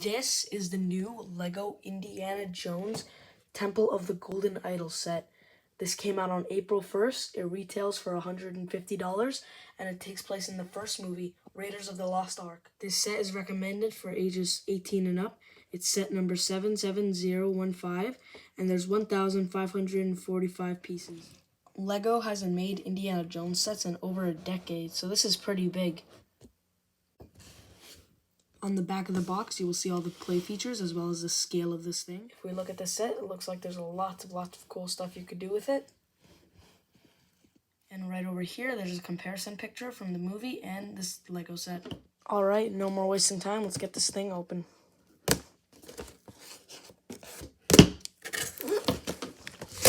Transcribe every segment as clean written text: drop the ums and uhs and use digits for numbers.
This is the new LEGO Indiana Jones Temple of the Golden Idol set. This came out on April 1st. It retails for $150 and it takes place in the first movie, Raiders of the Lost Ark. This set is recommended for ages 18 and up. It's set number 77015 and there's 1,545 pieces. LEGO hasn't made Indiana Jones sets in over a decade, so this is pretty big. On the back of the box, you will see all the play features as well as the scale of this thing. If we look at the set, it looks like there's lots of cool stuff you could do with it. And right over here, there's a comparison picture from the movie and this LEGO set. Alright, no more wasting time. Let's get this thing open.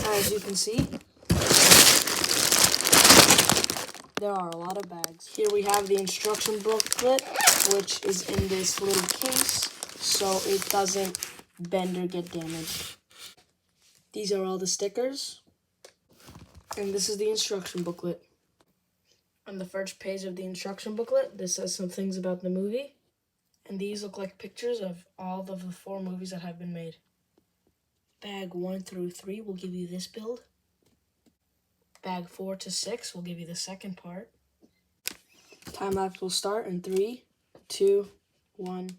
As you can see, there are a lot of bags. Here we have the instruction booklet, which is in this little case, so it doesn't bend or get damaged. These are all the stickers, and this is the instruction booklet. On the first page of the instruction booklet, this says some things about the movie, and these look like pictures of all of the 4 movies that have been made. Bag 1 through 3 will give you this build. Bag 4 to 6 will give you the second part. Time lapse will start in 3, 2, 1.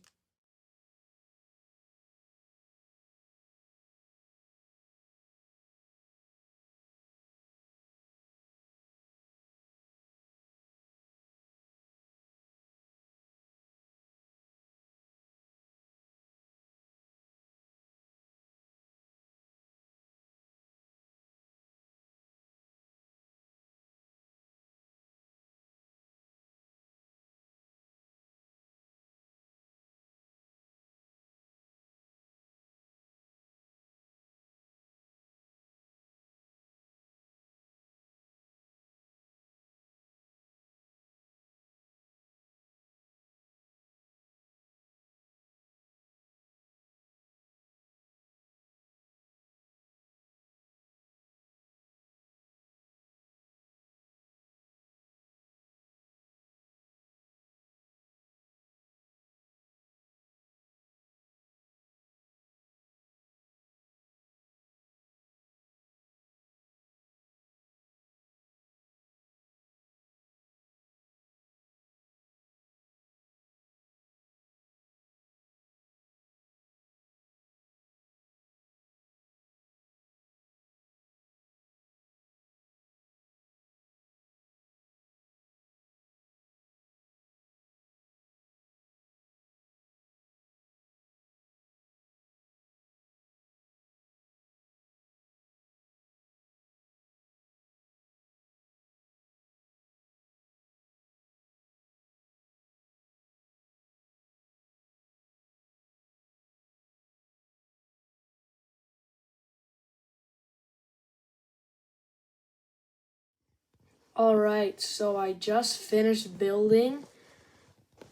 Alright, so I just finished building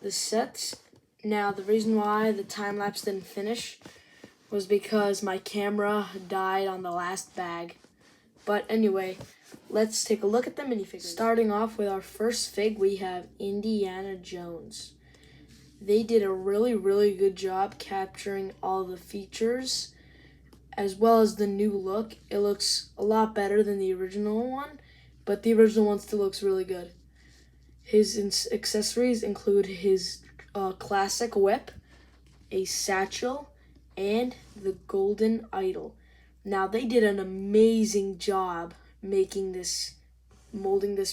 the sets. Now, the reason why the time lapse didn't finish was because my camera died on the last bag. But anyway, let's take a look at the minifigures. Starting off with our first fig, we have Indiana Jones. They did a really good job capturing all the features as well as the new look. It looks a lot better than the original one, but the original one still looks really good. His accessories include his classic whip, a satchel, and the golden idol. Now, they did an amazing job molding this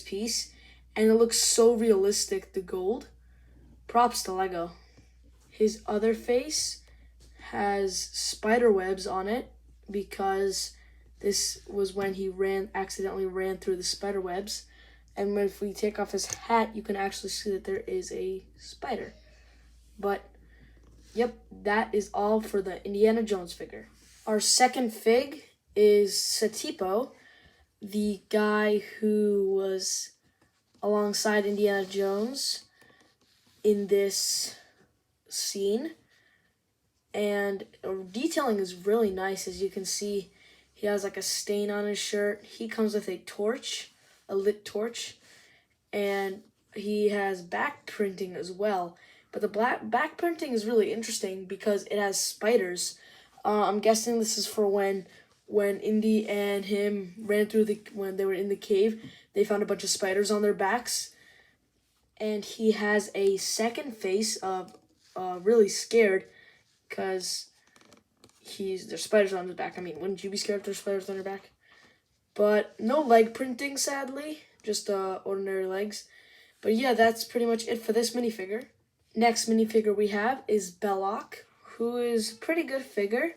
piece, and it looks so realistic, the gold. Props to LEGO. His other face has spider webs on it because this was when he accidentally ran through the spider webs. And if we take off his hat, you can actually see that there is a spider. But, yep, that is all for the Indiana Jones figure. Our second fig is Satipo, the guy who was alongside Indiana Jones in this scene. And detailing is really nice. As you can see, he has like a stain on his shirt. He comes with a torch, a lit torch, and he has back printing as well, But the back printing is really interesting because it has spiders. I'm guessing this is for when Indy and him ran through when they were in the cave, they found a bunch of spiders on their backs. And he has a second face of really scared because there's spiders on his back. I mean, wouldn't you be scared if there's spiders on your back? But no leg printing, sadly, just ordinary legs. But yeah, that's pretty much it for this minifigure. Next minifigure we have is Belloq, who is a pretty good figure.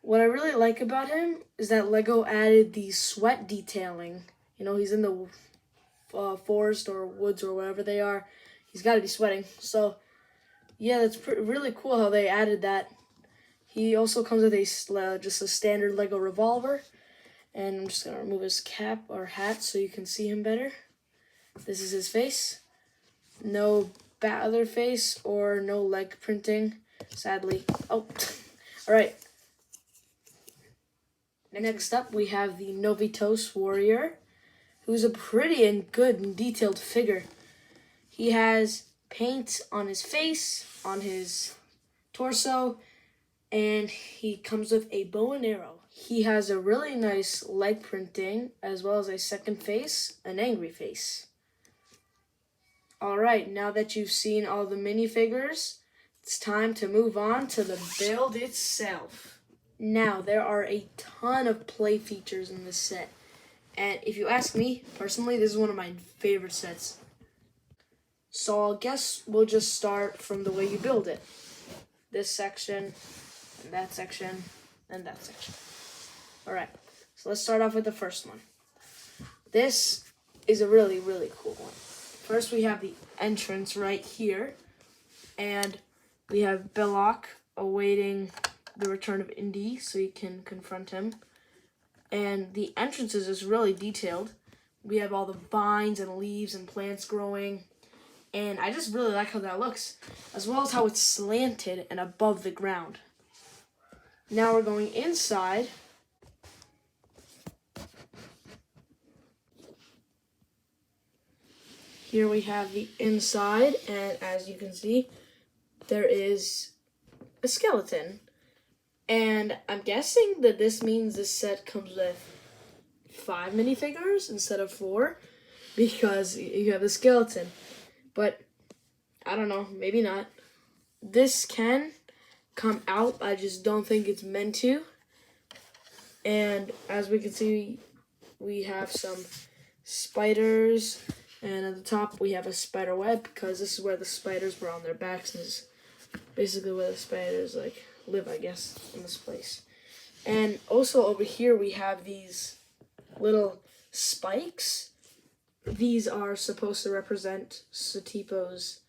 What I really like about him is that Lego added the sweat detailing. You know, he's in the forest or woods or wherever they are. He's got to be sweating. So, yeah, that's really cool how they added that. He also comes with just a standard Lego revolver. And I'm just going to remove his cap or hat so you can see him better. This is his face. No other face or no leg printing, sadly. Oh, all right. Next up, we have the Novitos Warrior, who's a pretty and good and detailed figure. He has paint on his face, on his torso, and he comes with a bow and arrow. He has a really nice leg printing, as well as a second face, an angry face. Alright, now that you've seen all the minifigures, it's time to move on to the build itself. Now, there are a ton of play features in this set. And if you ask me, personally, this is one of my favorite sets. So I guess we'll just start from the way you build it. This section, and that section, and that section. Alright, so let's start off with the first one. This is a really, really cool one. First, we have the entrance right here, and we have Belloq awaiting the return of Indy so you can confront him. And the entrances is really detailed. We have all the vines and leaves and plants growing, and I just really like how that looks, as well as how it's slanted and above the ground. Now we're going inside. Here we have the inside, and as you can see, there is a skeleton. And I'm guessing that this means this set comes with 5 minifigures instead of 4, because you have the skeleton. But, I don't know, maybe not. This can come out, I just don't think it's meant to. And as we can see, we have some spiders. And at the top, we have a spider web, because this is where the spiders were on their backs, and this is basically where the spiders, live, I guess, in this place. And also over here, we have these little spikes. These are supposed to represent Satipo's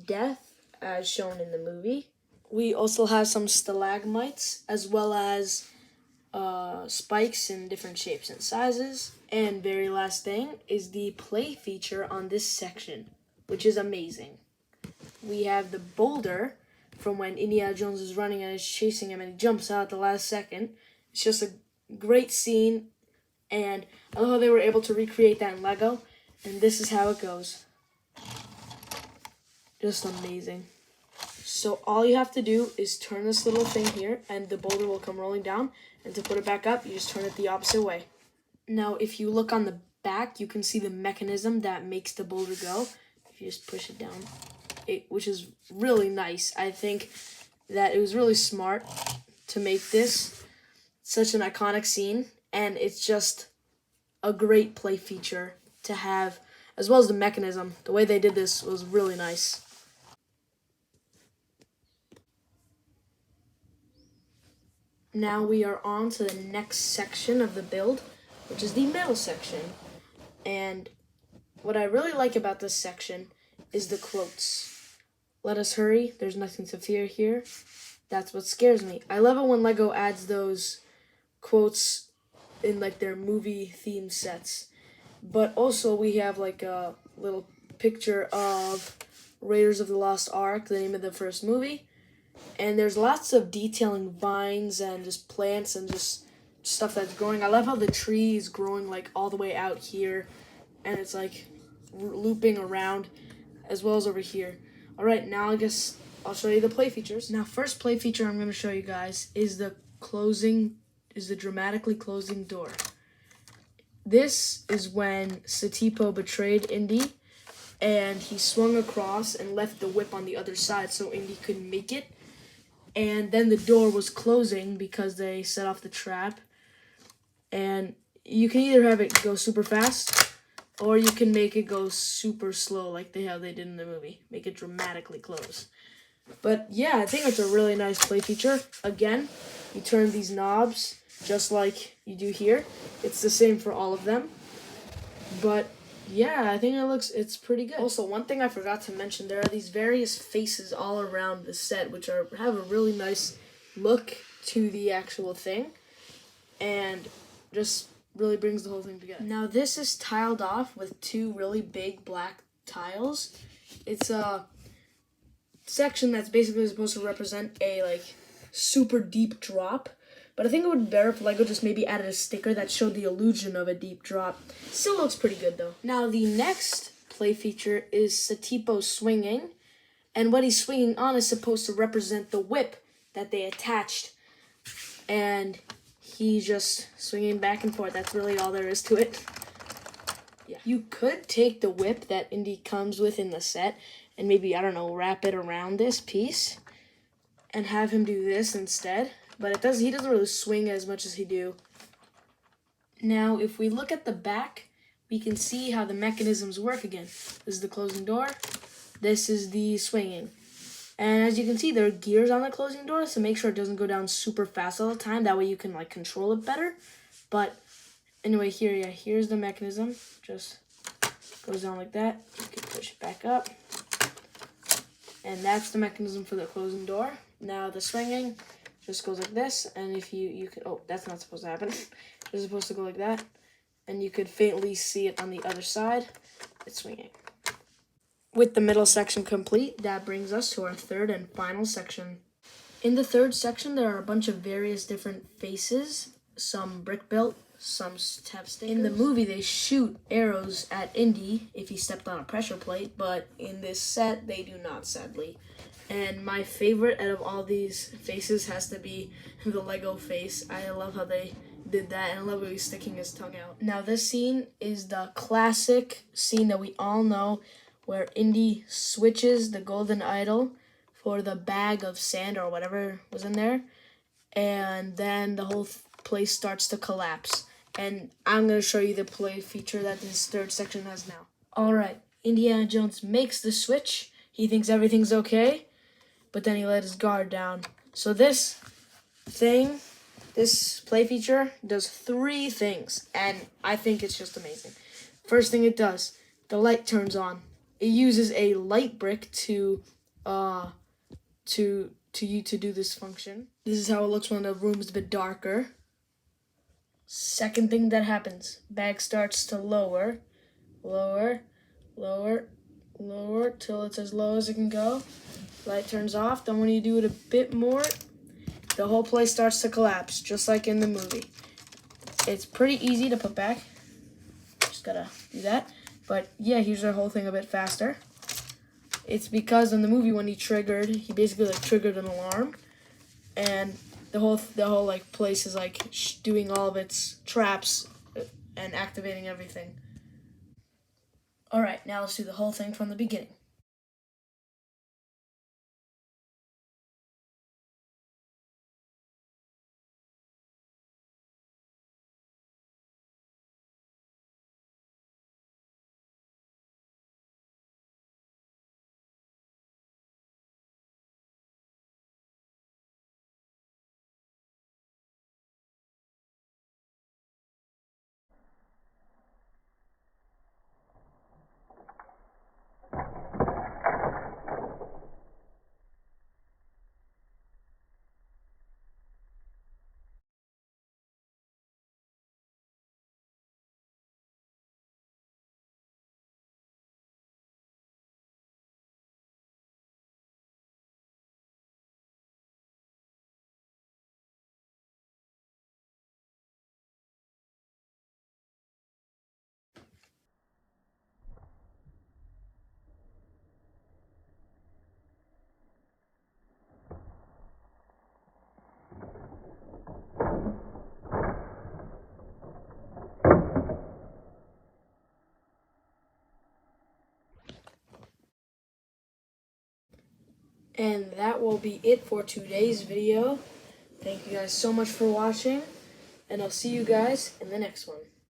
death, as shown in the movie. We also have some stalagmites, as well as spikes in different shapes and sizes. And very last thing is the play feature on this section, which is amazing. We have the boulder from when Indiana Jones is running and is chasing him and he jumps out at the last second. It's just a great scene, and I love how they were able to recreate that in Lego, and this is how it goes. Just amazing. So all you have to do is turn this little thing here, and the boulder will come rolling down, and to put it back up, you just turn it the opposite way. Now, if you look on the back, you can see the mechanism that makes the boulder go. If you just push it down, which is really nice. I think that it was really smart to make this such an iconic scene, and it's just a great play feature to have, as well as the mechanism. The way they did this was really nice. Now we are on to the next section of the build, which is the middle section. And what I really like about this section is the quotes. Let us hurry, there's nothing to fear here. That's what scares me. I love it when Lego adds those quotes in their movie theme sets. But also we have a little picture of Raiders of the Lost Ark, the name of the first movie. And there's lots of detailing vines and just plants and just stuff that's growing. I love how the tree is growing all the way out here, and it's looping around, as well as over here. All right, now I guess I'll show you the play features. Now, first play feature I'm going to show you guys is the dramatically closing door. This is when Satipo betrayed Indy, and he swung across and left the whip on the other side so Indy couldn't make it. And then the door was closing because they set off the trap. And you can either have it go super fast, or you can make it go super slow like how they did in the movie. Make it dramatically close. But yeah, I think it's a really nice play feature. Again, you turn these knobs just like you do here. It's the same for all of them. But yeah, I think it's pretty good. Also, one thing I forgot to mention, there are these various faces all around the set, which have a really nice look to the actual thing, and just really brings the whole thing together. Now, this is tiled off with two really big black tiles. It's a section that's basically supposed to represent a super deep drop. But I think it would be better if LEGO just maybe added a sticker that showed the illusion of a deep drop. Still looks pretty good though. Now the next play feature is Satipo swinging. And what he's swinging on is supposed to represent the whip that they attached. And he's just swinging back and forth. That's really all there is to it. Yeah. You could take the whip that Indy comes with in the set and maybe, I don't know, wrap it around this piece and have him do this instead. But he doesn't really swing as much as he do. Now, if we look at the back, we can see how the mechanisms work again. This is the closing door. This is the swinging. And as you can see, there are gears on the closing door to make sure it doesn't go down super fast all the time. That way you can control it better. But anyway, here's the mechanism. Just goes down like that. You can push it back up. And that's the mechanism for the closing door. Now the swinging just goes like this, and if you could, oh, that's not supposed to happen. It's supposed to go like that, and you could faintly see it on the other side. It's swinging. With the middle section complete, that brings us to our third and final section. In the third section, there are a bunch of various different faces, some brick built, some have stickers. In the movie, they shoot arrows at Indy if he stepped on a pressure plate, but in this set, they do not, sadly. And my favorite out of all these faces has to be the Lego face. I love how they did that, and I love how he's sticking his tongue out. Now, this scene is the classic scene that we all know, where Indy switches the golden idol for the bag of sand or whatever was in there, and then the whole place starts to collapse. And I'm going to show you the play feature that this third section has now. Alright, Indiana Jones makes the switch. He thinks everything's okay, but then he let his guard down. So this play feature does 3 things, and I think it's just amazing. First thing it does, the light turns on. It uses a light brick to do this function. This is how it looks when the room is a bit darker. Second thing that happens, bag starts to lower, till it's as low as it can go. Light turns off. Then when you do it a bit more, the whole place starts to collapse, just like in the movie. It's pretty easy to put back. Just gotta do that. But yeah, here's the whole thing a bit faster. It's because in the movie when he basically triggered an alarm, and the whole place is doing all of its traps and activating everything. All right, now let's do the whole thing from the beginning. And that will be it for today's video. Thank you guys so much for watching, and I'll see you guys in the next one.